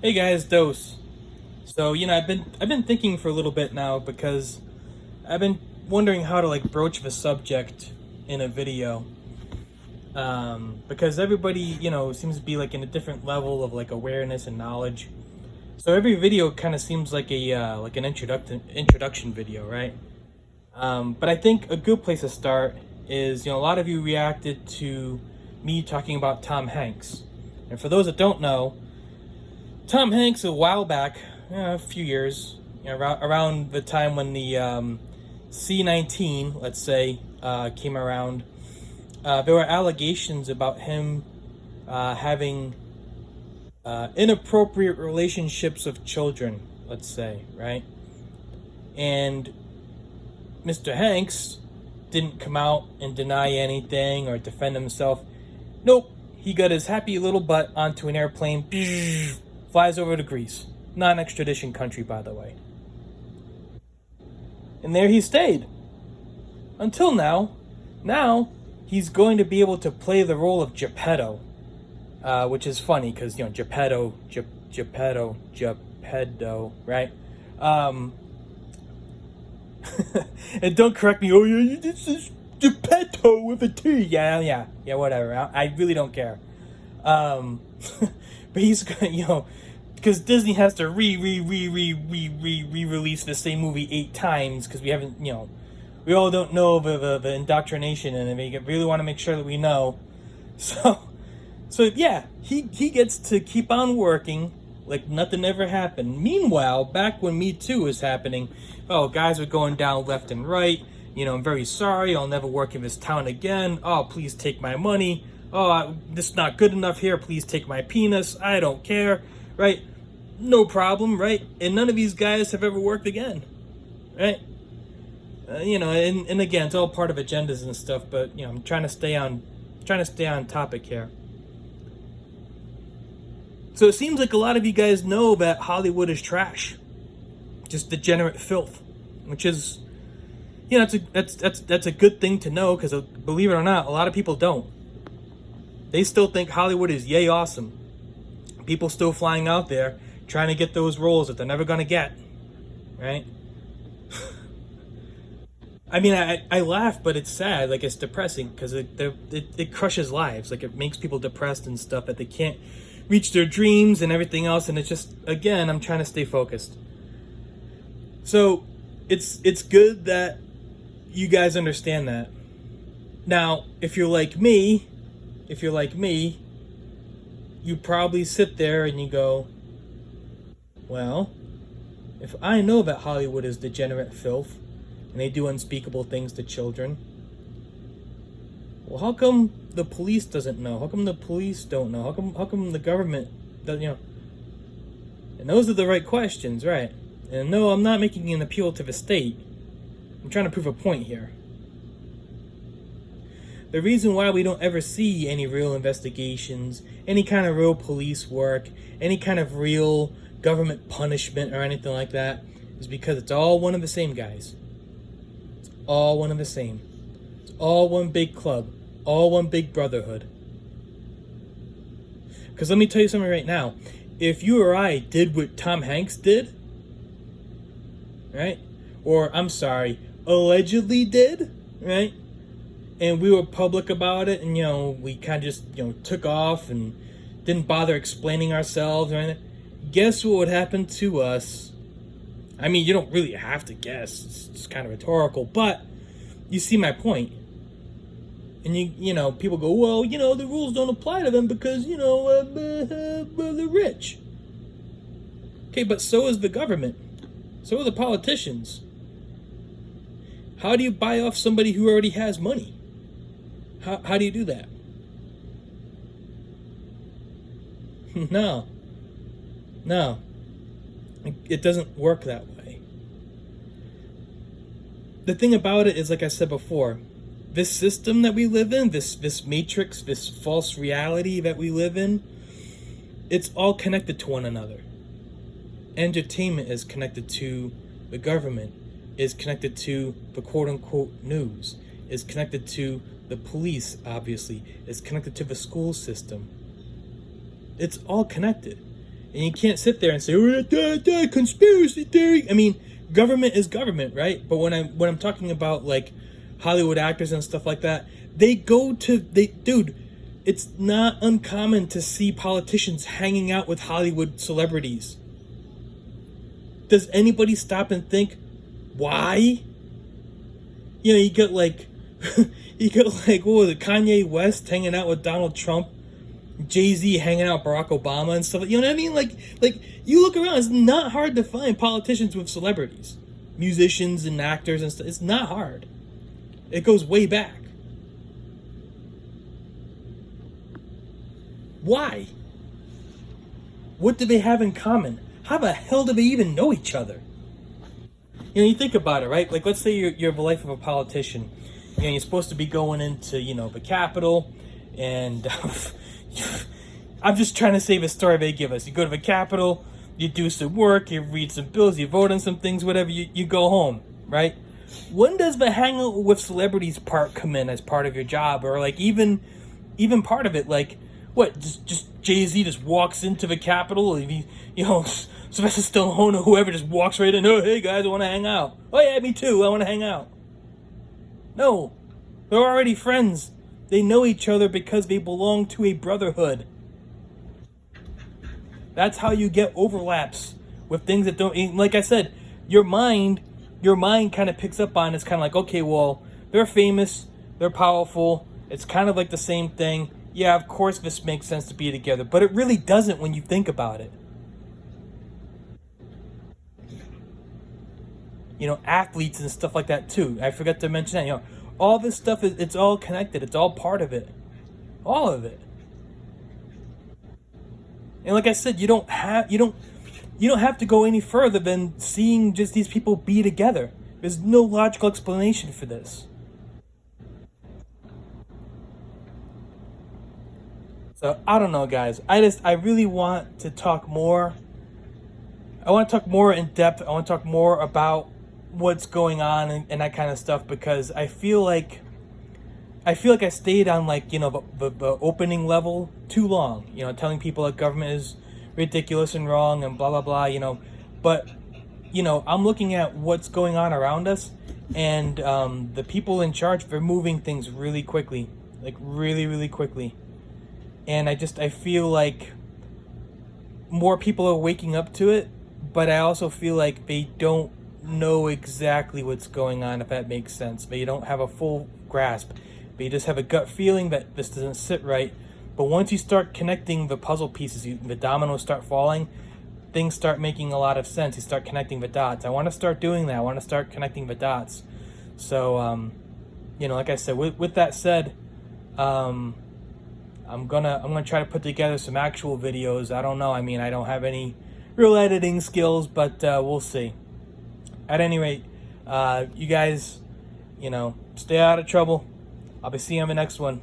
Hey guys, Dose. So I've been thinking for a little bit now because I've been wondering how to like broach the subject in a video. Because everybody seems to be like in a different level of like awareness and knowledge. So every video kind of seems like a like an introduction video, right? But I think a good place to start is a lot of you reacted to me talking about Tom Hanks, and for those that don't know, Tom Hanks a while back, a few years, around the time when the C-19, let's say, came around, there were allegations about him having inappropriate relationships with children, let's say, right? And Mr. Hanks didn't come out and deny anything or defend himself. Nope, he got his happy little butt onto an airplane, flies over to Greece. Not an extradition country, by the way. And there he stayed. Until now. Now, he's going to be able to play the role of Geppetto. Which is funny, because, Geppetto, right? And don't correct me, oh yeah, this is Geppetto with a T. Yeah, whatever. I really don't care. But he's gonna, because Disney has to re-release the same movie 8 times because we haven't, we all don't know the indoctrination, and they really want to make sure that we know. So yeah, he gets to keep on working like nothing ever happened. Meanwhile, back when Me Too was happening, guys were going down left and right. I'm very sorry, I'll never work in this town again. Oh, please take my money. Oh, this is not good enough here. Please take my penis. I don't care, right? No problem, right? And none of these guys have ever worked again, right? And again, it's all part of agendas and stuff. But I'm trying to stay on topic here. So it seems like a lot of you guys know that Hollywood is trash, just degenerate filth, which is, that's a good thing to know, because believe it or not, a lot of people don't. They still think Hollywood is yay awesome. People still flying out there trying to get those roles that they're never gonna get, right? I mean, I laugh, but it's sad. Like, it's depressing because it crushes lives. Like, it makes people depressed and stuff, that they can't reach their dreams and everything else. And it's just, again, I'm trying to stay focused. So it's good that you guys understand that. Now, if you're like me, you probably sit there and you go, well, if I know that Hollywood is degenerate filth and they do unspeakable things to children, well, how come the police doesn't know? How come the police don't know? How come the government doesn't, And those are the right questions, right? And no, I'm not making an appeal to the state. I'm trying to prove a point here. The reason why we don't ever see any real investigations, any kind of real police work, any kind of real government punishment or anything like that, is because it's all one of the same, guys. It's all one of the same. It's all one big club, all one big brotherhood. Because let me tell you something right now. If you or I did what Tom Hanks did, right? Or, I'm sorry, allegedly did, right? And we were public about it, and we kind of just took off and didn't bother explaining ourselves or anything. Guess what would happen to us? I mean, you don't really have to guess. It's kind of rhetorical, but you see my point. And people go, well, the rules don't apply to them because they're rich. Okay, but so is the government. So are the politicians. How do you buy off somebody who already has money? How do you do that? No. It doesn't work that way. The thing about it is, like I said before, this system that we live in, this matrix, this false reality that we live in, it's all connected to one another. Entertainment is connected to the government, is connected to the quote-unquote news, is connected to the police, obviously, is connected to the school system. It's all connected. And you can't sit there and say, oh, conspiracy theory. I mean, government is government, right? But when I'm talking about like Hollywood actors and stuff like that, dude, it's not uncommon to see politicians hanging out with Hollywood celebrities. Does anybody stop and think why? You know, you get like what was it, Kanye West hanging out with Donald Trump, Jay-Z hanging out with Barack Obama and stuff. You know what I mean? Like you look around, it's not hard to find politicians with celebrities, musicians and actors and stuff. It's not hard. It goes way back. Why? What do they have in common? How the hell do they even know each other? You know, you think about it, right? Like, let's say you're the life of a politician. You know, you're supposed to be going into, you know, the Capitol, and I'm just trying to save a story they give us. You go to the Capitol, you do some work, you read some bills, you vote on some things, whatever, you go home, right? When does the hangout with celebrities part come in as part of your job? Or like even part of it, like, what, just Jay-Z just walks into the Capitol, and he, you know, Sylvester Stallone or whoever just walks right in, oh, hey guys, I want to hang out. Oh yeah, me too, I want to hang out. No, they're already friends. They know each other because they belong to a brotherhood. That's how you get overlaps with things that don't, like I said, your mind kind of picks up on, it's kind of like, okay, well, they're famous, they're powerful, it's kind of like the same thing. Yeah, of course this makes sense to be together, but it really doesn't when you think about it. You know, athletes and stuff like that too. I forgot to mention that. You know, all this stuff it's all connected. It's all part of it. All of it. And like I said, you don't have to go any further than seeing just these people be together. There's no logical explanation for this. So I don't know, guys. I really want to talk more. I want to talk more in depth. I want to talk more about what's going on and that kind of stuff, because I feel like I stayed on, like, you know, the opening level too long. You know, telling people that government is ridiculous and wrong and blah blah blah. You know, but you know, I'm looking at what's going on around us, and the people in charge, they're moving things really quickly, like really quickly. And I feel like more people are waking up to it, but I also feel like they don't know exactly what's going on, if that makes sense. They don't have a full grasp. They just have a gut feeling that this doesn't sit right. But once you start connecting the puzzle pieces, the dominoes start falling, things start making a lot of sense. You start connecting the dots. I want to start doing that. I want to start connecting the dots. So, you know, like I said, with that said, I'm gonna try to put together some actual videos. I don't know. I mean, I don't have any real editing skills, but we'll see. At any rate, you guys, you know, stay out of trouble. I'll be seeing you on the next one.